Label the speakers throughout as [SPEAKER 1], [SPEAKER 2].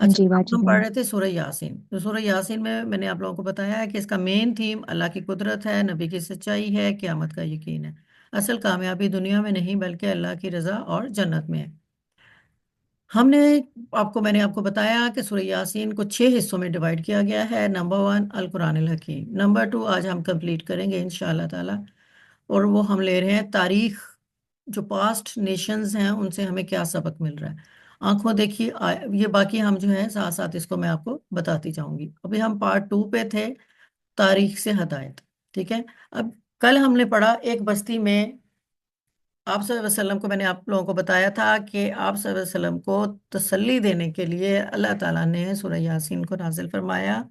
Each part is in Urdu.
[SPEAKER 1] اچھا،
[SPEAKER 2] جی
[SPEAKER 1] اب
[SPEAKER 2] باجی
[SPEAKER 1] ہم پڑھ
[SPEAKER 2] بہن.
[SPEAKER 1] رہے تھے سورہ یاسین. تو سورہ یاسین میں نے آپ لوگوں کو بتایا ہے کہ اس کا مین تھیم اللہ کی قدرت ہے، نبی کی سچائی ہے، قیامت کا یقین ہے. اصل کامیابی دنیا میں نہیں بلکہ اللہ کی رضا اور جنت میں ہے. ہم نے میں نے آپ کو بتایا کہ سورہ یاسین کو 6 حصوں میں ڈیوائڈ کیا گیا ہے. نمبر 1 القرآن الحکیم، نمبر 2 آج ہم کمپلیٹ کریں گے انشاءاللہ تعالی، اور وہ ہم لے رہے ہیں تاریخ. جو پاسٹ نیشنز ہیں ان سے ہمیں کیا سبق مل رہا ہے. آنکھوں دیکھیے یہ باقی ہم جو ہے ساتھ ساتھ اس کو میں آپ کو بتاتی جاؤں گی. ابھی ہم پارٹ 2 پہ تھے، تاریخ سے ہدایت. ٹھیک ہے. اب کل ہم نے پڑھا ایک بستی میں آپ صلی اللہ علیہ وسلم کو، میں نے آپ لوگوں کو بتایا تھا کہ آپ صلی اللہ علیہ وسلم کو تسلی دینے کے لیے اللہ تعالیٰ نے سورہ یاسین کو نازل فرمایا،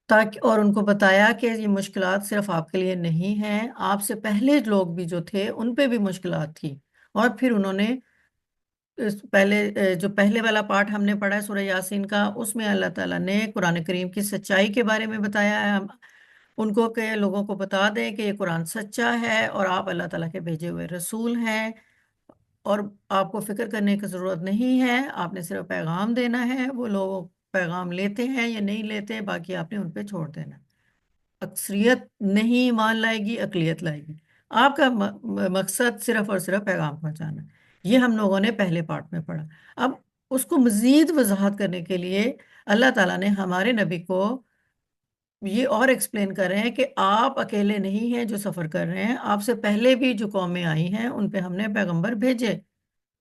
[SPEAKER 1] تاکہ اور ان کو بتایا کہ یہ مشکلات صرف آپ کے لیے نہیں ہیں، آپ سے پہلے لوگ بھی جو تھے ان پہ بھی مشکلات تھی. اور پھر انہوں نے جو پہلے والا پارٹ ہم نے پڑھا ہے سورہ یاسین کا، اس میں اللہ تعالیٰ نے قرآن کریم کی سچائی کے بارے میں بتایا ہے. ہم ان کو کہ لوگوں کو بتا دیں کہ یہ قرآن سچا ہے اور آپ اللہ تعالیٰ کے بھیجے ہوئے رسول ہیں، اور آپ کو فکر کرنے کی ضرورت نہیں ہے، آپ نے صرف پیغام دینا ہے. وہ لوگ پیغام لیتے ہیں یا نہیں لیتے، باقی آپ نے ان پہ چھوڑ دینا. اکثریت نہیں مان لائے گی، اقلیت لائے گی. آپ کا مقصد صرف اور صرف پیغام پہنچانا ہے. یہ ہم لوگوں نے پہلے پارٹ میں پڑھا. اب اس کو مزید وضاحت کرنے کے لیے اللہ تعالیٰ نے ہمارے نبی کو یہ اور ایکسپلین کر رہے ہیں کہ آپ اکیلے نہیں ہیں جو سفر کر رہے ہیں، آپ سے پہلے بھی جو قومیں آئی ہیں ان پہ ہم نے پیغمبر بھیجے،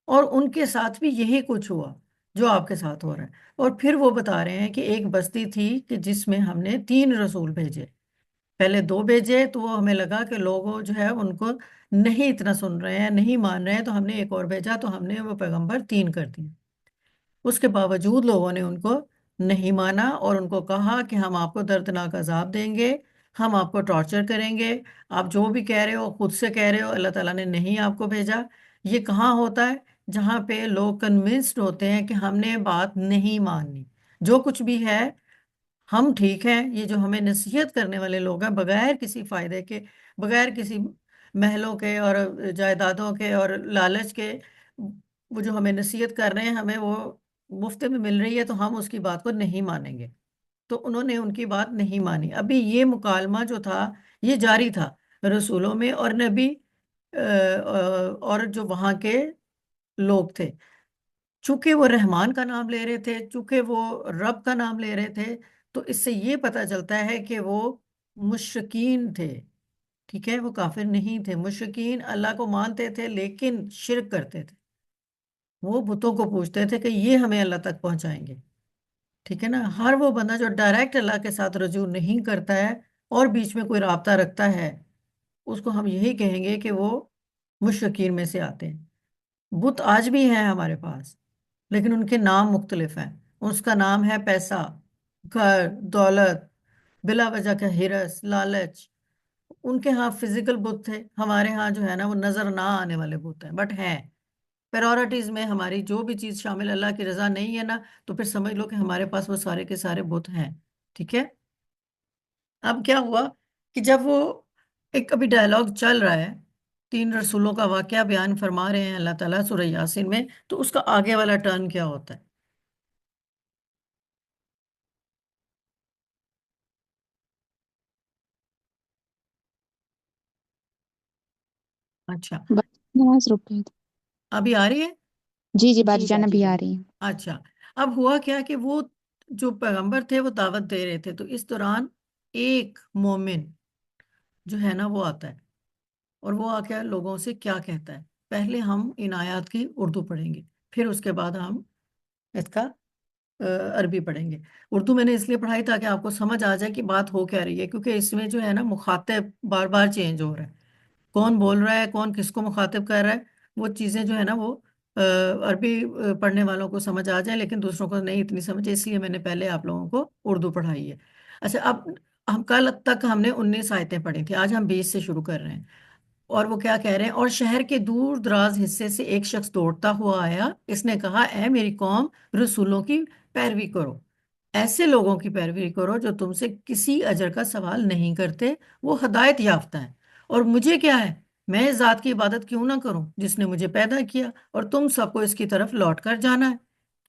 [SPEAKER 1] اور ان کے ساتھ بھی یہی کچھ ہوا جو آپ کے ساتھ ہو رہا ہے. اور پھر وہ بتا رہے ہیں کہ ایک بستی تھی کہ جس میں ہم نے 3 رسول بھیجے. پہلے 2 بھیجے تو وہ ہمیں لگا کہ لوگ جو ہے ان کو نہیں اتنا سن رہے ہیں، نہیں مان رہے ہیں، تو ہم نے ایک اور بھیجا، تو ہم نے وہ پیغمبر 3 کر دیے. اس کے باوجود لوگوں نے ان کو نہیں مانا اور ان کو کہا کہ ہم آپ کو دردناک عذاب دیں گے، ہم آپ کو ٹارچر کریں گے، آپ جو بھی کہہ رہے ہو خود سے کہہ رہے ہو، اللہ تعالیٰ نے نہیں آپ کو بھیجا. یہ کہاں ہوتا ہے؟ جہاں پہ لوگ کنونسڈ ہوتے ہیں کہ ہم نے بات نہیں ماننی، جو کچھ بھی ہے ہم ٹھیک ہیں. یہ جو ہمیں نصیحت کرنے والے لوگ ہیں بغیر کسی فائدے کے، بغیر کسی محلوں کے اور جائیدادوں کے اور لالچ کے، وہ جو ہمیں نصیحت کر رہے ہیں ہمیں وہ مفت میں مل رہی ہے، تو ہم اس کی بات کو نہیں مانیں گے. تو انہوں نے ان کی بات نہیں مانی. ابھی یہ مکالمہ جو تھا یہ جاری تھا رسولوں میں اور نبی اور جو وہاں کے لوگ تھے. چونکہ وہ رحمان کا نام لے رہے تھے، چونکہ وہ رب کا نام لے رہے تھے، تو اس سے یہ پتہ چلتا ہے کہ وہ مشرکین تھے. ٹھیک ہے، وہ کافر نہیں تھے. مشرکین اللہ کو مانتے تھے لیکن شرک کرتے تھے. وہ بتوں کو پوچھتے تھے کہ یہ ہمیں اللہ تک پہنچائیں گے. ٹھیک ہے نا. ہر وہ بندہ جو ڈائریکٹ اللہ کے ساتھ رجوع نہیں کرتا ہے اور بیچ میں کوئی رابطہ رکھتا ہے، اس کو ہم یہی کہیں گے کہ وہ مشرکین میں سے آتے ہیں. بت آج بھی ہیں ہمارے پاس، لیکن ان کے نام مختلف ہیں. اس کا نام ہے پیسہ، گھر، دولت، بلا وجہ کا ہرس، لالچ. ان کے ہاں فزیکل بت تھے، ہمارے ہاں جو ہے نا وہ نظر نہ آنے والے بت ہیں، بٹ ہیں. پرورٹیز میں ہماری جو بھی چیز شامل اللہ کی رضا نہیں ہے نا، تو پھر سمجھ لو کہ ہمارے پاس وہ سارے کے سارے بت ہیں. ٹھیک ہے. اب کیا ہوا کہ جب وہ ایک ابھی ڈائلاگ چل رہا ہے، 3 رسولوں کا واقعہ بیان فرما رہے ہیں اللہ تعالیٰ سورہ یاسین میں، تو اس کا آگے والا ٹرن کیا ہوتا ہے؟ اچھا.
[SPEAKER 2] باجی نماز رک گئی تھی.
[SPEAKER 1] ابھی آ رہی ہے؟
[SPEAKER 2] جی جی
[SPEAKER 1] جی
[SPEAKER 2] باجی جان
[SPEAKER 1] باجی
[SPEAKER 2] ابھی آ
[SPEAKER 1] جان.
[SPEAKER 2] رہی ہیں.
[SPEAKER 1] اچھا. اب ہوا کیا کہ وہ جو پیغمبر تھے وہ دعوت دے رہے تھے، تو اس دوران ایک مومن جو ہے نا وہ آتا ہے، اور وہ آ کے لوگوں سے کیا کہتا ہے. پہلے ہم ان آیات کی اردو پڑھیں گے، پھر اس کے بعد ہم اس کا عربی پڑھیں گے. اردو میں نے اس لیے پڑھائی تاکہ آپ کو سمجھ آ جائے کہ بات ہو کیا رہی ہے، کیونکہ اس میں جو ہے نا مخاطب بار بار چینج ہو رہا ہے. کون بول رہا ہے، کون کس کو مخاطب کر رہا ہے، وہ چیزیں جو ہے نا وہ عربی پڑھنے والوں کو سمجھ آ جائیں لیکن دوسروں کو نہیں اتنی سمجھ، اس لیے میں نے پہلے آپ لوگوں کو اردو پڑھائی ہے. اچھا. اب ہم کل تک ہم نے 19 آیتیں پڑھی تھیں، آج ہم 20 سے شروع کر رہے ہیں. اور وہ کیا کہہ رہے ہیں؟ اور شہر کے دور دراز حصے سے ایک شخص دوڑتا ہوا آیا، اس نے کہا اے میری قوم، رسولوں کی پیروی کرو. ایسے لوگوں کی پیروی کرو جو تم سے کسی اجر کا سوال نہیں کرتے، وہ ہدایت یافتہ ہیں. اور مجھے کیا ہے، میں اس ذات کی عبادت کیوں نہ کروں جس نے مجھے پیدا کیا، اور تم سب کو اس کی طرف لوٹ کر جانا ہے.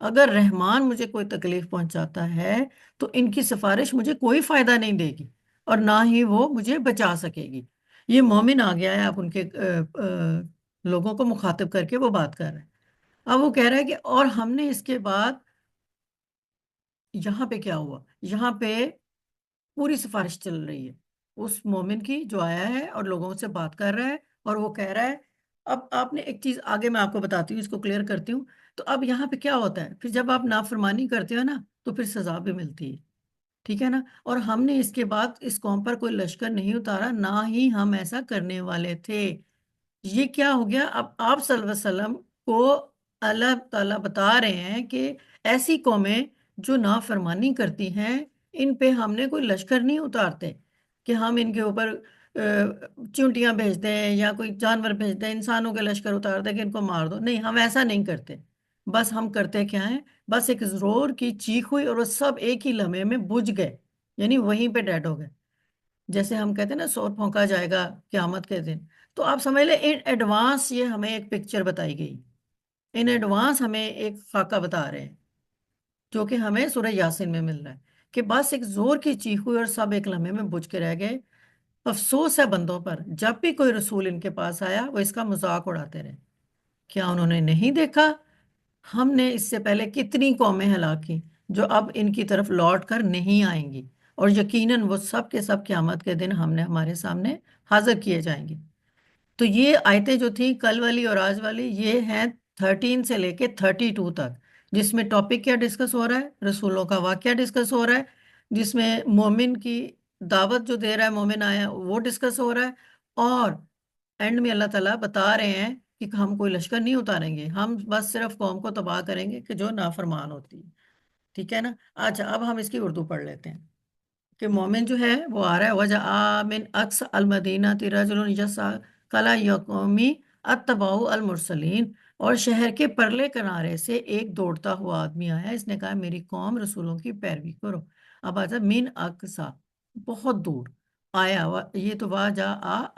[SPEAKER 1] اگر رحمان مجھے کوئی تکلیف پہنچاتا ہے تو ان کی سفارش مجھے کوئی فائدہ نہیں دے گی، اور نہ ہی وہ مجھے بچا سکے گی۔ یہ مومن آ گیا ہے، آپ ان کے لوگوں کو مخاطب کر کے وہ بات کر رہے ہیں۔ اب وہ کہہ رہا ہے کہ اور ہم نے اس کے بعد یہاں پہ کیا ہوا؟ یہاں پہ پوری سفارش چل رہی ہے اس مومن کی جو آیا ہے اور لوگوں سے بات کر رہا ہے، اور وہ کہہ رہا ہے اب آپ نے ایک چیز آگے میں آپ کو بتاتی ہوں، اس کو کلیئر کرتی ہوں۔ تو اب یہاں پہ کیا ہوتا ہے، پھر جب آپ نافرمانی کرتے ہو نا تو پھر سزا بھی ملتی ہے، ٹھیک ہے نا؟ اور ہم نے اس کے بعد اس قوم پر کوئی لشکر نہیں اتارا، نہ ہی ہم ایسا کرنے والے تھے۔ یہ کیا ہو گیا؟ اب آپ صلی اللہ علیہ وسلم کو اللہ تعالیٰ بتا رہے ہیں کہ ایسی قومیں جو نافرمانی کرتی ہیں ان پہ ہم نے کوئی لشکر نہیں اتارتے کہ ہم ان کے اوپر چونٹیاں بھیج دیں یا کوئی جانور بھیج دیں، انسانوں کے لشکر اتار دیں کہ ان کو مار دو، نہیں، ہم ایسا نہیں کرتے۔ بس ہم کرتے کیا ہیں؟ بس ایک زور کی چیخ ہوئی اور وہ سب ایک ہی لمحے میں بجھ گئے، یعنی وہیں پہ ڈیڈ ہو گئے۔ جیسے ہم کہتے ہیں نا سور پھونکا جائے گا قیامت کے دن، تو آپ سمجھ لیں ان ایڈوانس یہ ہمیں ایک پکچر بتائی گئی، ان ایڈوانس ہمیں ایک خاکہ بتا رہے ہیں جو کہ ہمیں سورہ یاسین میں مل رہا ہے کہ بس ایک زور کی چیخ ہوئی اور سب ایک لمحے میں بجھ کے رہ گئے۔ افسوس ہے بندوں پر، جب بھی کوئی رسول ان کے پاس آیا وہ اس کا مذاق اڑاتے رہے۔ کیا انہوں نے نہیں دیکھا ہم نے اس سے پہلے کتنی قومیں ہلاک کی جو اب ان کی طرف لوٹ کر نہیں آئیں گی، اور یقیناً وہ سب کے سب قیامت کے دن ہم نے ہمارے سامنے حاضر کیے جائیں گے۔ تو یہ آیتیں جو تھیں کل والی اور آج والی، یہ ہیں 13 سے لے کے 32 تک، جس میں ٹاپک کیا ڈسکس ہو رہا ہے؟ رسولوں کا واقعہ ڈسکس ہو رہا ہے، جس میں مومن کی دعوت جو دے رہا ہے مومن آیا وہ ڈسکس ہو رہا ہے، اور اینڈ میں اللہ تعالیٰ بتا رہے ہیں کہ ہم کوئی لشکر نہیں اتاریں گے، ہم بس صرف قوم کو تباہ کریں گے کہ جو نافرمان ہوتی ہے، ٹھیک ہے نا؟ اچھا، اب ہم اس کی اردو پڑھ لیتے ہیں کہ مومن جو ہے وہ آ رہا ہے، وجہ من اقصى المدینہ رجل یسعی کلا یقومی اتباؤ المرسلین، اور شہر کے پرلے کنارے سے ایک دوڑتا ہوا آدمی آیا، اس نے کہا میری قوم رسولوں کی پیروی کرو۔ اب آتا ہے من اقصا، بہت دور، آیا یہ تو وا جا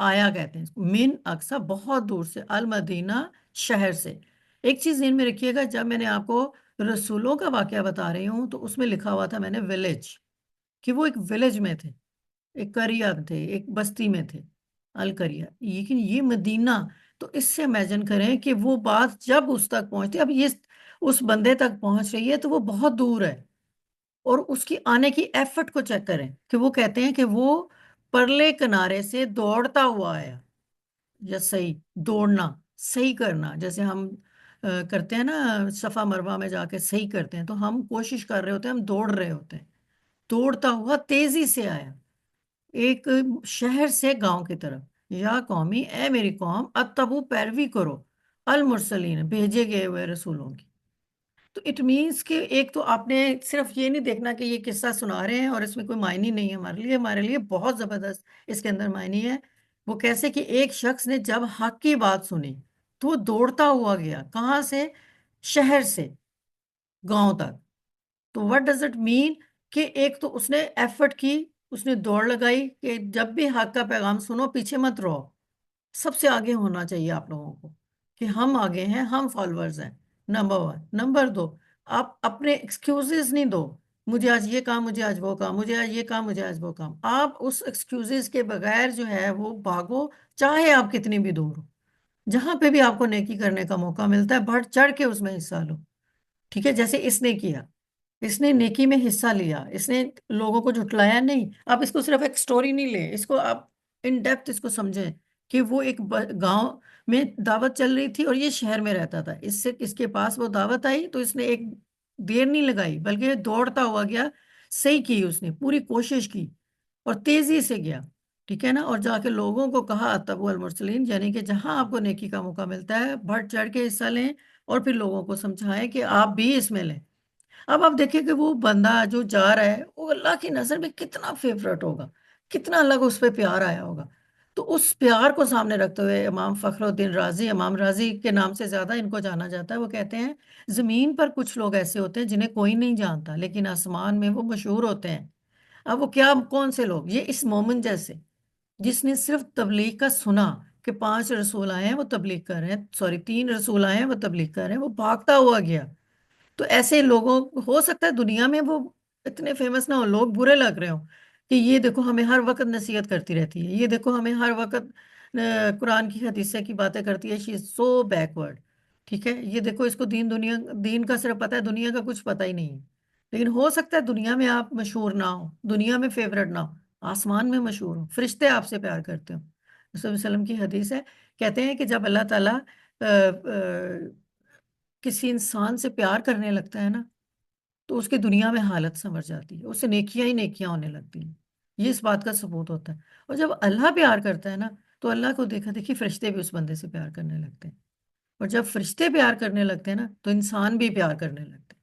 [SPEAKER 1] آیا کہتے ہیں اس کو، من اقصا بہت دور سے، المدینہ شہر سے۔ ایک چیز ذہن میں رکھیے گا، جب میں نے آپ کو رسولوں کا واقعہ بتا رہی ہوں تو اس میں لکھا ہوا تھا میں نے ولیج، کہ وہ ایک ولیج میں تھے، ایک قریہ تھے، ایک بستی میں تھے، القریہ، لیکن یہ مدینہ، تو اس سے امیجن کریں کہ وہ بات جب اس تک پہنچتی، اب یہ اس بندے تک پہنچ رہی ہے تو وہ بہت دور ہے، اور اس کی آنے کی ایفرٹ کو چیک کریں کہ وہ کہتے ہیں کہ وہ پرلے کنارے سے دوڑتا ہوا آیا، یا صحیح دوڑنا، صحیح کرنا، جیسے ہم کرتے ہیں نا صفا مروہ میں جا کے صحیح کرتے ہیں، تو ہم کوشش کر رہے ہوتے ہیں، ہم دوڑ رہے ہوتے ہیں، دوڑتا ہوا تیزی سے آیا ایک شہر سے گاؤں کی طرف، یا قومی، اے میری قوم، اتبو پیروی کرو، المرسلین بھیجے گئے ہوئے رسولوں کی۔ تو اٹ مینس کہ ایک تو آپ نے صرف یہ نہیں دیکھنا کہ یہ قصہ سنا رہے ہیں اور اس میں کوئی معنی نہیں ہے ہمارے لیے بہت زبردست اس کے اندر معنی ہے۔ وہ کیسے کہ ایک شخص نے جب حق کی بات سنی تو وہ دوڑتا ہوا گیا، کہاں سے؟ شہر سے گاؤں تک۔ تو وٹ ڈز اٹ مین کہ ایک تو اس نے ایفرٹ کی، اس نے دوڑ لگائی کہ جب بھی حق کا پیغام سنو پیچھے مت رہو، سب سے آگے ہونا چاہیے آپ لوگوں کو کہ ہم آگے ہیں، ہم فالوورز ہیں، نمبر ون۔ نمبر دو، آپ اپنے ایکسکیوزز نہیں دو، مجھے آج یہ کام، مجھے آج وہ کام، مجھے آج یہ کام، مجھے آج وہ کام، آپ اس ایکسکیوزز کے بغیر جو ہے وہ بھاگو، چاہے آپ کتنی بھی دور ہو، جہاں پہ بھی آپ کو نیکی کرنے کا موقع ملتا ہے بڑھ چڑھ کے اس میں حصہ لو، ٹھیک ہے؟ جیسے اس نے کیا، اس نے نیکی میں حصہ لیا، اس نے لوگوں کو جھٹلایا نہیں۔ آپ اس کو صرف ایک سٹوری نہیں لیں، اس کو آپ ان ڈیپتھ اس کو سمجھیں کہ وہ ایک گاؤں میں دعوت چل رہی تھی اور یہ شہر میں رہتا تھا، اس کے پاس وہ دعوت آئی تو اس نے ایک دیر نہیں لگائی بلکہ دوڑتا ہوا گیا، صحیح کی، اس نے پوری کوشش کی اور تیزی سے گیا، ٹھیک ہے نا؟ اور جا کے لوگوں کو کہا اتبعوا المرسلین، یعنی کہ جہاں آپ کو نیکی کا موقع ملتا ہے بڑھ چڑھ کے حصہ لیں، اور پھر لوگوں کو سمجھائیں کہ آپ بھی اس میں لیں۔ اب آپ دیکھیں کہ وہ بندہ جو جا رہا ہے وہ اللہ کی نظر میں کتنا فیورٹ ہوگا، کتنا اللہ کو اس پہ پیار آیا ہوگا۔ تو اس پیار کو سامنے رکھتے ہوئے امام فخر الدین رازی، امام رازی کے نام سے زیادہ ان کو جانا جاتا ہے، وہ کہتے ہیں زمین پر کچھ لوگ ایسے ہوتے ہیں جنہیں کوئی نہیں جانتا لیکن آسمان میں وہ مشہور ہوتے ہیں۔ اب وہ کیا، کون سے لوگ؟ یہ اس مومن جیسے جس نے صرف تبلیغ کا سنا کہ 5 رسول آئے ہیں وہ تبلیغ کر رہے ہیں، سوری 3 رسول آئے ہیں وہ تبلیغ کر رہے ہیں، وہ بھاگتا ہوا گیا. تو ایسے لوگوں ہو سکتا ہے دنیا میں وہ اتنے فیمس نہ ہو، لوگ برے لگ رہے ہوں کہ یہ دیکھو ہمیں ہر وقت نصیحت کرتی رہتی ہے، یہ دیکھو ہمیں ہر وقت قرآن کی حدیث کی باتیں کرتی ہے، شی از سو بیکورڈ. ٹھیک ہے، یہ دیکھو اس کو دین دنیا، دین کا صرف پتہ ہے، دنیا کا کچھ پتہ ہی نہیں ہے. لیکن ہو سکتا ہے دنیا میں آپ مشہور نہ ہو، دنیا میں فیورٹ نہ ہو، آسمان میں مشہور ہو، فرشتے آپ سے پیار کرتے ہو. رسول اللہ علیہ وسلم کی حدیث ہے، کہتے ہیں کہ جب اللہ تعالیٰ کسی انسان سے پیار کرنے لگتا ہے نا، تو اس کی دنیا میں حالت سنور جاتی ہے، اس سے نیکیاں ہی نیکیاں ہونے لگتی ہیں. یہ اس بات کا ثبوت ہوتا ہے. اور جب اللہ پیار کرتا ہے نا، تو اللہ کو دیکھا دیکھی فرشتے بھی اس بندے سے پیار کرنے لگتے ہیں. اور جب فرشتے پیار کرنے لگتے ہیں نا، تو انسان بھی پیار کرنے لگتے ہیں.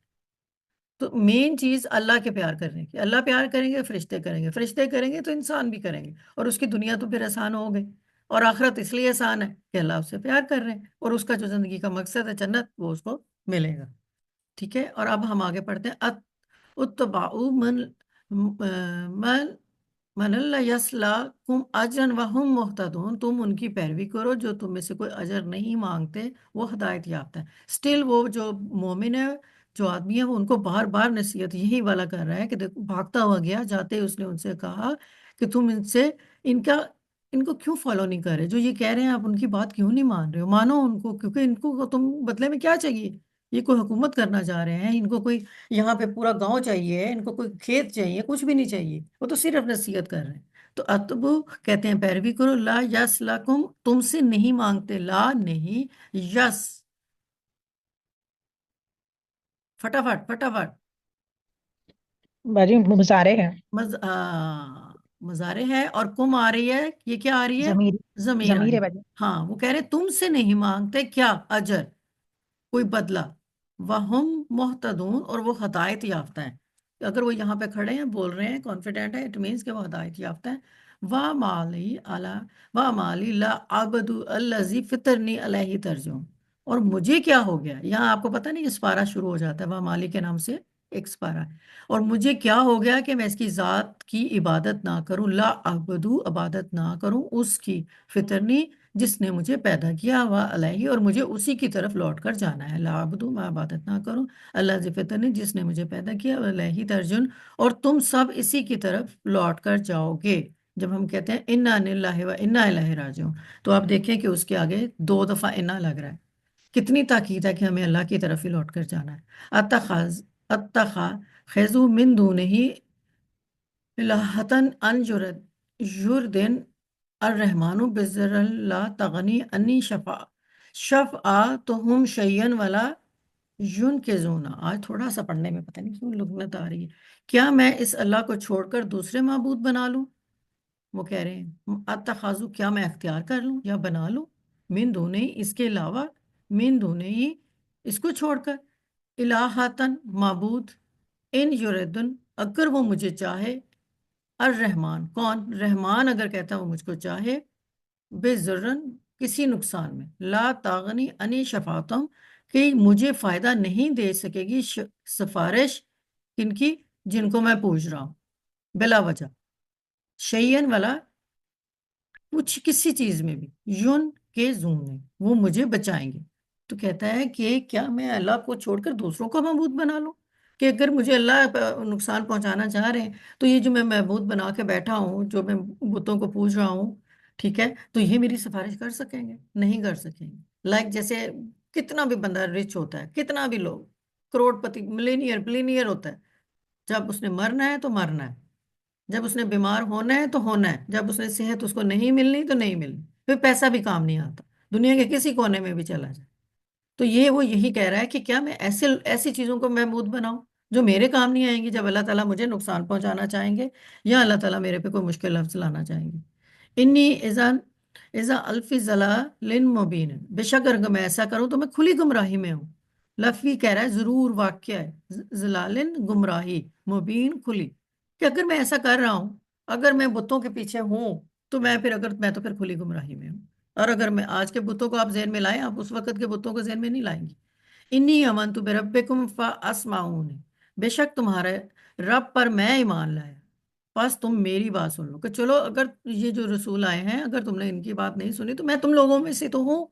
[SPEAKER 1] تو مین چیز اللہ کے پیار کرنے کی، اللہ پیار کریں گے فرشتے کریں گے، فرشتے کریں گے تو انسان بھی کریں گے، اور اس کی دنیا تو پھر آسان ہو گئی. اور آخرت اس لیے آسان ہے کہ اللہ اس سے پیار کر رہے ہیں، اور اس کا جو زندگی کا مقصد ہے جنت، وہ اس کو ملے گا. ٹھیک ہے، اور اب ہم آگے پڑھتے ہیں. اتبعوا من من اللہ یسلا کم اجرن وہم محتدون، تم ان کی پیروی کرو جو تم میں سے کوئی اجر نہیں مانگتے، وہ ہدایت یافتہ ہے. اسٹل وہ جو مومن ہے، جو آدمی ہے، وہ ان کو بار بار نصیحت یہی والا کر رہا ہے کہ دیکھو بھاگتا ہوا گیا، جاتے ہی اس نے ان سے کہا کہ تم ان سے ان کا ان کو کیوں فالو نہیں کر رہے، جو یہ کہہ رہے ہیں آپ ان کی بات کیوں نہیں مان رہے ہو، مانو ان کو، کیونکہ ان کو تم بدلے میں کیا چاہیے؟ یہ کوئی حکومت کرنا چاہ رہے ہیں، ان کو کوئی یہاں پہ پورا گاؤں چاہیے، ان کو کوئی کھیت چاہیے، کچھ بھی نہیں چاہیے، وہ تو صرف نصیحت کر رہے ہیں. تو اتبو کہتے ہیں پیروی کرو، لا یس لکم، تم سے نہیں مانگتے، لا نہیں، یس، فٹافٹ فٹافٹ،
[SPEAKER 3] باجی مظاہرے ہیں.
[SPEAKER 1] مظاہرے ہے، اور کم آ رہی ہے، یہ کیا آ رہی ہے؟
[SPEAKER 3] ضمیر.
[SPEAKER 1] ضمیر آ
[SPEAKER 3] ضمیر
[SPEAKER 1] رہی
[SPEAKER 3] ہے
[SPEAKER 1] ہے.
[SPEAKER 3] باجی.
[SPEAKER 1] ہاں، وہ کہہ رہے تم سے نہیں مانگتے کیا؟ اجر، کوئی بدلہ. وہم محتدون، اور وہ ہدایت یافتہ ہیں. اگر وہ یہاں پہ کھڑے ہیں بول رہے ہیں کانفیڈنٹ ہے، اٹ مینس کہ وہ ہدایت یافتہ ہیں. وَمَا لِي لَا أَعْبُدُ الَّذِي فِطَرَنِي عَلَيْهِ ترجم. اور مجھے کیا ہو گیا، یہاں آپ کو پتہ نہیں، یہ سپارہ شروع ہو جاتا ہے وَمَا لِي کے نام سے ایک سپارہ ہے. اور مجھے کیا ہو گیا کہ میں اس کی ذات کی عبادت نہ کروں، لا اعبدو، عبادت نہ کروں اس کی، فطرنی، جس نے مجھے پیدا کیا، ہوا علیہ، اور مجھے اسی کی طرف لوٹ کر جانا ہے. لا عبدو، میں عبادت نہ کروں، اللہ ذی فطرنی، جس نے مجھے پیدا کیا، علیہ ترجن، اور تم سب اسی کی طرف لوٹ کر جاؤ گے. جب ہم کہتے ہیں انا للہ و انا الیہ راجعون، تو آپ دیکھیں کہ اس کے آگے 2 دفعہ انا لگ رہا ہے. کتنی تاکید ہے کہ ہمیں اللہ کی طرف ہی لوٹ کر جانا ہے. اتخذوا من دونہ الہۃ ان یردن الرحمن بزر لا تغنی انی شفاعتہم شیئا ولا ینقذون. آج تھوڑا سا پڑھنے میں پتہ نہیں کیوں لغنت آ رہی ہے. کیا میں اس اللہ کو چھوڑ کر دوسرے معبود بنا لوں؟ وہ کہہ رہے ہیں اتخاذو، کیا میں اختیار کر لوں یا بنا لوں، من دونہ، اس کے علاوہ، من دونہ، اس کو چھوڑ کر، الہاتن، معبود، ان یردن، اگر وہ مجھے چاہے، الرحمن، کون؟ رحمان اگر کہتا ہے وہ مجھ کو چاہے، بے ضرن، کسی نقصان میں، لا تاغنی انی شفاعتم، کہ مجھے فائدہ نہیں دے سکے گی سفارش کن کی؟ جن کو میں پوچھ رہا ہوں بلا وجہ، شیئن والا، کچھ کسی چیز میں بھی، یون کے زون میں، وہ مجھے بچائیں گے. تو کہتا ہے کہ کیا میں اللہ کو چھوڑ کر دوسروں کو معبود بنا لوں؟ کہ اگر مجھے اللہ نقصان پہنچانا چاہ رہے ہیں، تو یہ جو میں معبود بنا کے بیٹھا ہوں، جو میں بتوں کو پوج رہا ہوں، ٹھیک ہے، تو یہ میری سفارش کر سکیں گے؟ نہیں کر سکیں گے. جیسے کتنا بھی بندہ رچ ہوتا ہے، کتنا بھی لوگ کروڑ پتی، ملینئر بلینئر ہوتا ہے، جب اس نے مرنا ہے تو مرنا ہے، جب اس نے بیمار ہونا ہے تو ہونا ہے، جب اس نے صحت اس کو نہیں ملنی تو نہیں ملنی، پھر پیسہ بھی کام نہیں آتا، دنیا کے کسی کونے میں بھی چلا جائے. تو وہ یہی کہہ رہا ہے کہ کیا میں ایسی چیزوں کو محمود بناؤں جو میرے کام نہیں آئیں گی جب اللہ تعالیٰ مجھے نقصان پہنچانا چاہیں گے، یا اللہ تعالیٰ میرے پہ کوئی مشکل لفظ لانا چاہیں گے. انی اذا الفی ضلال مبین، بے شک اگر میں ایسا کروں تو میں کھلی گمراہی میں ہوں. لفی کہہ رہا ہے ضرور واقعہ ہے، ضلال، گمراہی، مبین، کھلی، کہ اگر میں ایسا کر رہا ہوں، اگر میں بتوں کے پیچھے ہوں، تو میں تو پھر کھلی گمراہی میں ہوں. اور اگر میں آج کے بتوں کو آپ ذہن میں لائیں، آپ اس وقت کے بتوں کو ذہن میں نہیں لائیں گی. انی امنت بربکم فاسمعون، بے شک تمہارے رب پر میں ایمان لایا. بس تم میری بات سن لو کہ چلو اگر یہ جو رسول آئے ہیں اگر تم نے ان کی بات نہیں سنی تو میں تم لوگوں میں سے تو ہوں،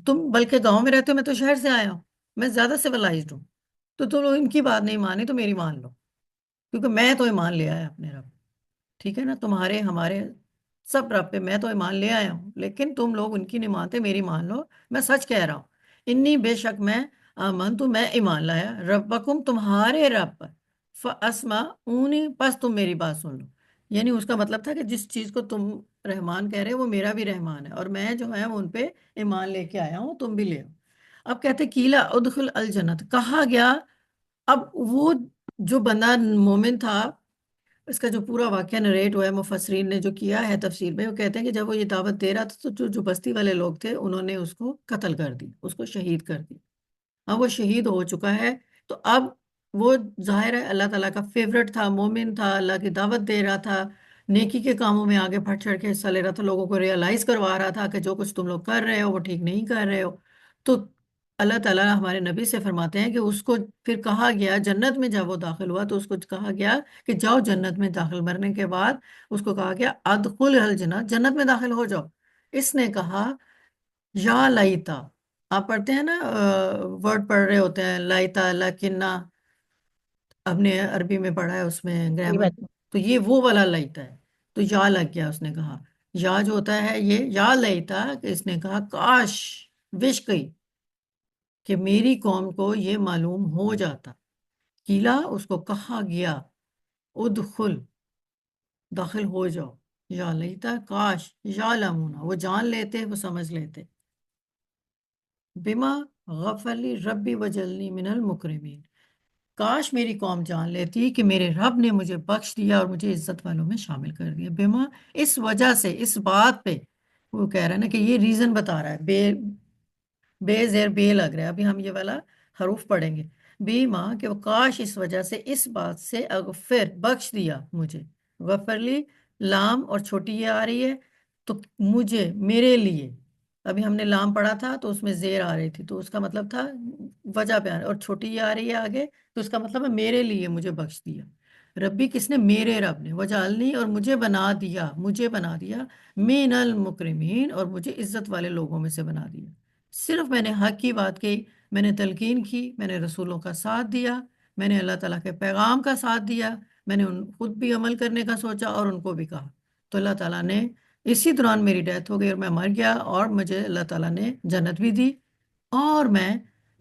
[SPEAKER 1] تم بلکہ گاؤں میں رہتے ہو، میں تو شہر سے آیا ہوں، میں زیادہ سویلائزڈ ہوں، تو تم لوگ ان کی بات نہیں مانی تو میری مان لو، کیونکہ میں تو ایمان لے آیا اپنے رب، ٹھیک ہے نا، تمہارے ہمارے سب رب پہ میں تو ایمان لے آیا ہوں، لیکن تم لوگ ان کی نہیں مانتے، میری مان لو، میں سچ کہہ رہا ہوں، انی بے شک میں آمن تو میں ایمان لایا ربکم تمہارے رب پر، فاسما اونی پس تم میری بات سن لو، یعنی اس کا مطلب تھا کہ جس چیز کو تم رحمان کہہ رہے ہو وہ میرا بھی رحمان ہے، اور میں جو ہے وہ ان پہ ایمان لے کے آیا ہوں، تم بھی لے آؤ۔ اب کہتے کیلا ادخل الجنت، کہا گیا، اب وہ جو بندہ مومن تھا، اس کا جو پورا واقعہ نریٹ ہوا ہے مفسرین نے جو کیا ہے تفسیر میں، وہ کہتے ہیں کہ جب وہ یہ دعوت دے رہا تھا تو جو بستی والے لوگ تھے انہوں نے اس کو قتل کر دی، اس کو شہید کر دی، اب وہ شہید ہو چکا ہے، تو اب وہ ظاہر ہے اللہ تعالیٰ کا فیورٹ تھا، مومن تھا، اللہ کی دعوت دے رہا تھا، نیکی کے کاموں میں آگے بڑھ چڑھ کے حصہ لے رہا تھا، لوگوں کو ریئلائز کروا رہا تھا کہ جو کچھ تم لوگ کر رہے ہو وہ ٹھیک نہیں کر رہے ہو، تو اللہ تعالیٰ ہمارے نبی سے فرماتے ہیں کہ اس کو پھر کہا گیا جنت میں جب وہ داخل ہوا تو اس کو کہا گیا کہ جاؤ جنت میں داخل، مرنے کے بعد اس کو کہا گیا ادخل الجنت، جنت میں داخل ہو جاؤ، اس نے کہا یا لائتا، آپ پڑھتے ہیں نا، ورڈ پڑھ رہے ہوتے ہیں لائتا لکنہ، آپ نے عربی میں پڑھا ہے اس میں
[SPEAKER 2] یہ
[SPEAKER 1] گرامر،
[SPEAKER 2] بات ہے۔
[SPEAKER 1] تو یہ وہ والا لائتا ہے، تو یا لگ گیا، اس نے کہا یا جو ہوتا ہے یہ یا لائتا، کہ اس نے کہا کاش، وش گئی کہ میری قوم کو یہ معلوم ہو جاتا، کیلا اس کو کہا گیا ادخل داخل ہو جاؤ، یا لیتا کاش، یا لمونا وہ جان لیتے، وہ سمجھ لیتے، بما غفر لی ربی وجلنی من المکرمین، کاش میری قوم جان لیتی کہ میرے رب نے مجھے بخش دیا اور مجھے عزت والوں میں شامل کر دیا، بما اس وجہ سے، اس بات پہ وہ کہہ رہا ہے نا کہ یہ ریزن بتا رہا ہے، بے زیر بے لگ رہا ہے، ابھی ہم یہ والا حروف پڑھیں گے، بی ماں کہ وہ کاش اس وجہ سے، اس بات سے، اغفر بخش دیا مجھے، غفرلی لام اور چھوٹی یہ آ رہی ہے، تو مجھے میرے لیے، ابھی ہم نے لام پڑھا تھا تو اس میں زیر آ رہی تھی تو اس کا مطلب تھا وجہ پہ اور چھوٹی یہ آ رہی ہے آگے تو اس کا مطلب ہے میرے لیے مجھے بخش دیا، ربی کس نے، میرے رب نے، وجعلنی اور مجھے بنا دیا، مجھے بنا دیا، من المکرمین اور مجھے عزت والے لوگوں میں سے بنا دیا، صرف میں نے حق کی بات کی، میں نے تلقین کی، میں نے رسولوں کا ساتھ دیا، میں نے اللہ تعالیٰ کے پیغام کا ساتھ دیا، میں نے ان خود بھی عمل کرنے کا سوچا اور ان کو بھی کہا، تو اللہ تعالیٰ نے اسی دوران میری ڈیتھ ہو گئی اور میں مر گیا، اور مجھے اللہ تعالیٰ نے جنت بھی دی، اور میں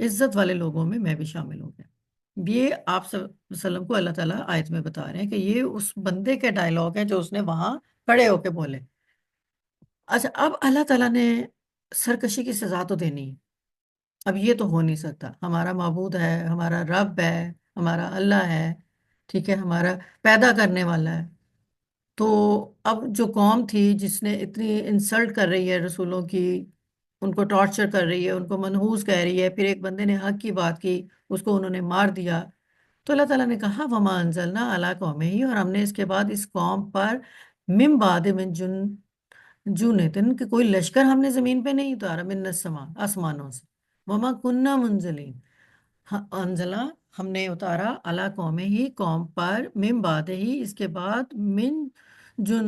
[SPEAKER 1] عزت والے لوگوں میں بھی شامل ہو گیا۔ یہ آپ صلی اللہ علیہ وسلم کو اللہ تعالیٰ آیت میں بتا رہے ہیں کہ یہ اس بندے کے ڈائلاگ ہیں جو اس نے وہاں کھڑے ہو کے بولے۔ اچھا، اب اللہ تعالیٰ نے سرکشی کی سزا تو دینی ہے، اب یہ تو ہو نہیں سکتا، ہمارا معبود ہے، ہمارا رب ہے، ہمارا اللہ ہے، ٹھیک ہے، ہمارا پیدا کرنے والا ہے، تو اب جو قوم تھی جس نے اتنی انسلٹ کر رہی ہے رسولوں کی، ان کو ٹارچر کر رہی ہے، ان کو منحوس کہہ رہی ہے، پھر ایک بندے نے حق کی بات کی، اس کو انہوں نے مار دیا، تو اللہ تعالیٰ نے کہا وما انزلنا علی قومہ، اور ہم نے اس کے بعد اس قوم پر من بعد من جونتن کہ کوئی لشکر ہم نے زمین پہ نہیں اتارا، من السما آسمانوں سے، وما کننا منزلین، انزلہ ہم نے اتارا علی قوم ہی قوم پر، من بعد ہی اس کے بعد، من جن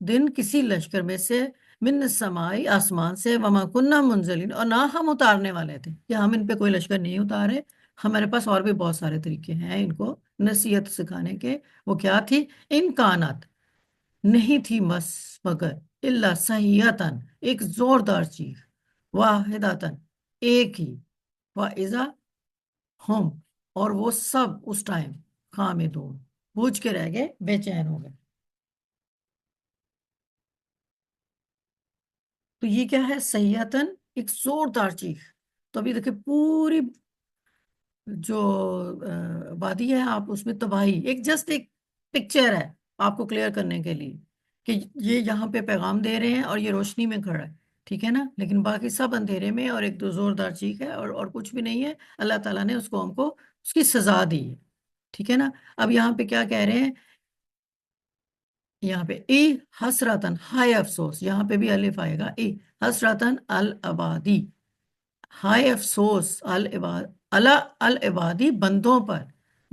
[SPEAKER 1] دن کسی لشکر میں سے، من السمائی آسمان سے، وما کننا منزلین اور نہ ہم اتارنے والے تھے، کہ ہم ان پہ کوئی لشکر نہیں اتارے، ہمارے پاس اور بھی بہت سارے طریقے ہیں ان کو نصیحت سکھانے کے، وہ کیا تھی، ان کانت نہیں تھی مس مگر اللہ صحیحتن ایک زوردار چیخ، واحدتن ایک ہی، واذا ہم اور وہ سب اس ٹائم خامدون بوجھ کے رہ گئے، بے چین ہو گئے، تو یہ کیا ہے، صحیحتن ایک زوردار چیخ، تو ابھی دیکھیں پوری جو وادی ہے، آپ اس میں تباہی، ایک جسٹ ایک پکچر ہے آپ کو کلیئر کرنے کے لیے کہ یہ یہاں پہ پیغام دے رہے ہیں اور یہ روشنی میں کھڑا ہے، ٹھیک ہے نا، لیکن باقی سب اندھیرے میں، اور ایک دو زوردار چیخ ہے اور کچھ بھی نہیں ہے، اللہ تعالیٰ نے اس قوم کو اس کی سزا دی ہے، ٹھیک ہے نا۔ اب یہاں پہ کیا کہہ رہے ہیں، یہاں پہ ای حسرتن ہائے افسوس، یہاں پہ بھی الف آئے گا، ای حسرتن العبادی، ہائے افسوس العباد، العبادی بندوں پر،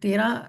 [SPEAKER 1] 13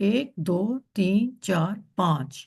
[SPEAKER 1] 1 2 3 4 5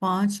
[SPEAKER 1] 5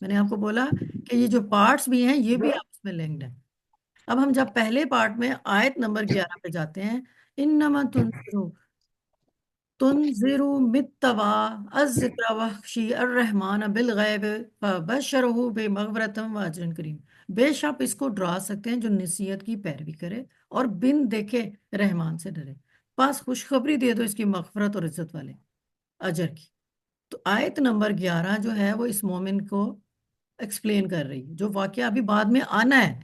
[SPEAKER 1] میں نے آپ کو بولا کہ یہ جو پارٹس بھی ہیں یہ بھی آپس میں لنکڈ ہیں. اب ہم جب پہلے پارٹ میں آیت نمبر 11 پہ جاتے ہیں، انما تنذر متبع الذکر وخشی الرحمن بالغیب فبشرہ بمغفرۃ واجر کریم. بے شک اس کو ڈرا سکتے ہیں جو نصیحت کی پیروی کرے اور بن دیکھے رحمان سے ڈرے، پس خوشخبری دے دو اس کی مغفرت اور عزت والے اجر کی. تو آیت نمبر 11 جو ہے وہ اس مومن کو ایکسپلین کر رہی ہے جو واقعہ ابھی بعد میں آنا ہے،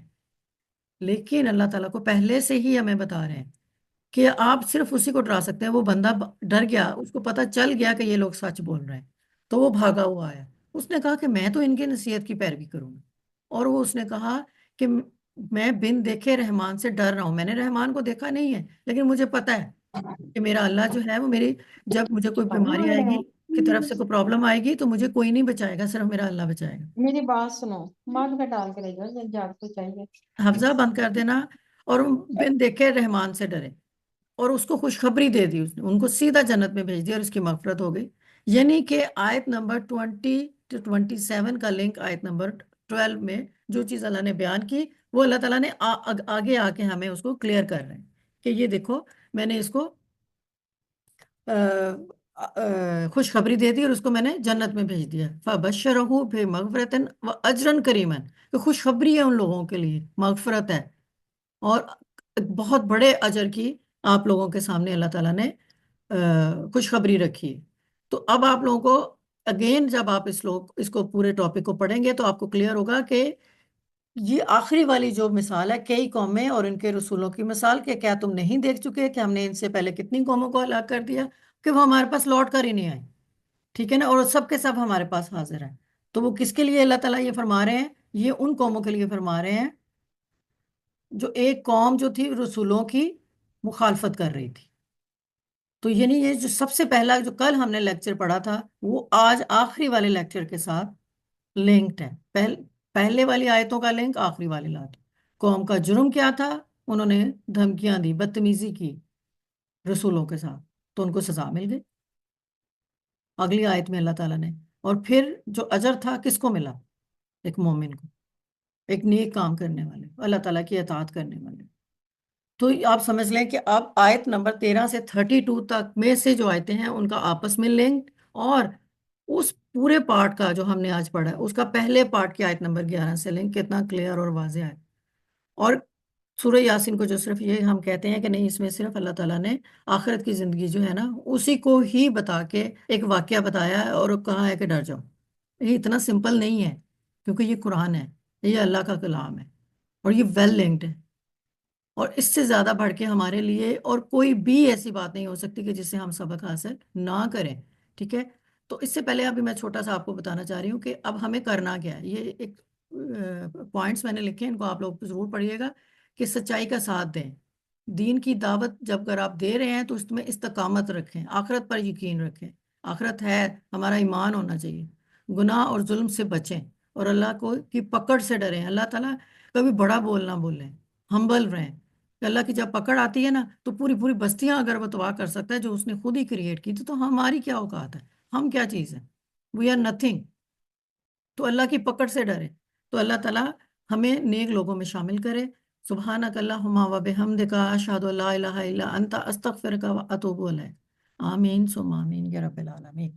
[SPEAKER 1] لیکن اللہ تعالیٰ کو پہلے سے ہی ہمیں بتا رہے ہیں کہ آپ صرف اسی کو ڈرا سکتے ہیں. وہ بندہ ڈر گیا، اس کو پتا چل گیا کہ یہ لوگ سچ بول رہے ہیں، تو وہ بھاگا ہوا آیا. اس نے کہا کہ میں تو ان کی نصیحت کی پیروی کروں گا. اور وہ اس نے کہا کہ میں بن دیکھے رحمان سے ڈر رہا ہوں. میں نے رحمان کو دیکھا نہیں ہے، لیکن مجھے پتا ہے کہ میرا اللہ جو ہے وہ میری، جب مجھے کوئی بیماری آئے گی کی طرف سے کوئی پرابلم آئے گی تو مجھے کوئی نہیں بچائے گا، صرف میرا اللہ بچائے گا.
[SPEAKER 2] میری بات سنو، بعد میں ڈال کے لے جاؤ جاگ تو چاہیے.
[SPEAKER 1] حفظہ بند کر دینا. اور بن دیکھے رحمان سے ڈرے، اور اس کو خوشخبری دے دی. اس نے ان کو سیدھا جنت میں بھیج دیا اور اس کی مغفرت ہو گئی. یعنی کہ آیت نمبر 20 سے 27 کا لنک آیت نمبر 12 میں جو چیز اللہ نے بیان کی وہ اللہ تعالیٰ نے آگے آ کے ہمیں اس کو کلیئر کر رہے ہیں کہ یہ دیکھو میں نے اس کو خوشخبری دے دی اور اس کو میں نے جنت میں بھیج دیا. فَبَشَّرَهُ بِمَغْفِرَةٍ وَأَجْرًا كَرِيمًا، کہ خوشخبری ہے ان لوگوں کے لیے، مغفرت ہے اور بہت بڑے اجر کی آپ لوگوں کے سامنے اللہ تعالیٰ نے خوشخبری رکھی ہے. تو اب آپ لوگوں کو اگین جب آپ اس کو پورے ٹاپک کو پڑھیں گے تو آپ کو کلیئر ہوگا کہ یہ آخری والی جو مثال ہے کئی قومیں اور ان کے رسولوں کی مثال، کہ کیا تم نہیں دیکھ چکے کہ ہم نے ان سے پہلے کتنی قوموں کو ہلاک کر دیا کہ وہ ہمارے پاس لوٹ کر ہی نہیں آئے. ٹھیک ہے نا، اور سب کے سب ہمارے پاس حاضر ہیں. تو وہ کس کے لیے اللہ تعالیٰ یہ فرما رہے ہیں؟ یہ ان قوموں کے لیے فرما رہے ہیں جو ایک قوم جو تھی رسولوں کی مخالفت کر رہی تھی. تو یعنی یہ جو سب سے پہلا جو کل ہم نے لیکچر پڑھا تھا وہ آج آخری والے لیکچر کے ساتھ لنکڈ ہے. پہلے والی آیتوں کا لنک آخری والی آیت. قوم کا جرم کیا تھا؟ انہوں نے دھمکیاں دی، بدتمیزی کی رسولوں کے ساتھ، تو ان کو سزا مل گئی اگلی آیت میں اللہ تعالیٰ نے. اور پھر جو اجر تھا کس کو ملا؟ ایک مومن کو، ایک نیک کام کرنے والے، اللہ تعالیٰ کی اطاعت کرنے والے. تو آپ سمجھ لیں کہ اب آیت نمبر 13 سے 32 تک میں سے جو آیتیں ہیں ان کا آپس میں لنک، اور اس پورے پارٹ کا جو ہم نے آج پڑھا ہے اس کا پہلے پارٹ کی آیت نمبر 11 سے لنک کتنا کلیئر اور واضح ہے. اور سورہ یاسین کو جو صرف یہ ہم کہتے ہیں کہ نہیں، اس میں صرف اللہ تعالیٰ نے آخرت کی زندگی جو ہے نا اسی کو ہی بتا کے ایک واقعہ بتایا ہے اور کہا ہے کہ ڈر جاؤ. یہ اتنا سمپل نہیں ہے، کیونکہ یہ قرآن ہے، یہ اللہ کا کلام ہے اور یہ ویل لنکڈ ہے. اور اس سے زیادہ بڑھ کے ہمارے لیے اور کوئی بھی ایسی بات نہیں ہو سکتی کہ جس سے ہم سبق حاصل نہ کریں. ٹھیک ہے، تو اس سے پہلے ابھی میں چھوٹا سا آپ کو بتانا چاہ رہی ہوں کہ اب ہمیں کرنا کیا ہے. یہ ایک پوائنٹس میں نے لکھے ہیں، ان کو آپ لوگ ضرور پڑھیے گا کہ سچائی کا ساتھ دیں. دین کی دعوت جب اگر آپ دے رہے ہیں تو اس میں استقامت رکھیں، آخرت پر یقین رکھیں. آخرت ہے، ہمارا ایمان ہونا چاہیے. گناہ اور ظلم سے بچیں اور اللہ کو کی پکڑ سے ڈریں. اللہ تعالیٰ کبھی بڑا بولنا بولیں، ہمبل رہیں. کہ اللہ کی جب پکڑ آتی ہے نا تو پوری پوری بستیاں اگر وہ تباہ کر سکتا ہے جو اس نے خود ہی کریٹ کی تھی، تو ہماری کیا اوقات ہے؟ ہم کیا چیز ہیں؟ We are nothing. تو اللہ کی پکڑ سے ڈرے. تو اللہ تعالیٰ ہمیں نیک لوگوں میں شامل کرے. سبحانک اللہم و بحمدک اشہد ان لا الہ الا انت استغفرک و اتوب الیک. آمین ثم آمین یا رب العالمین.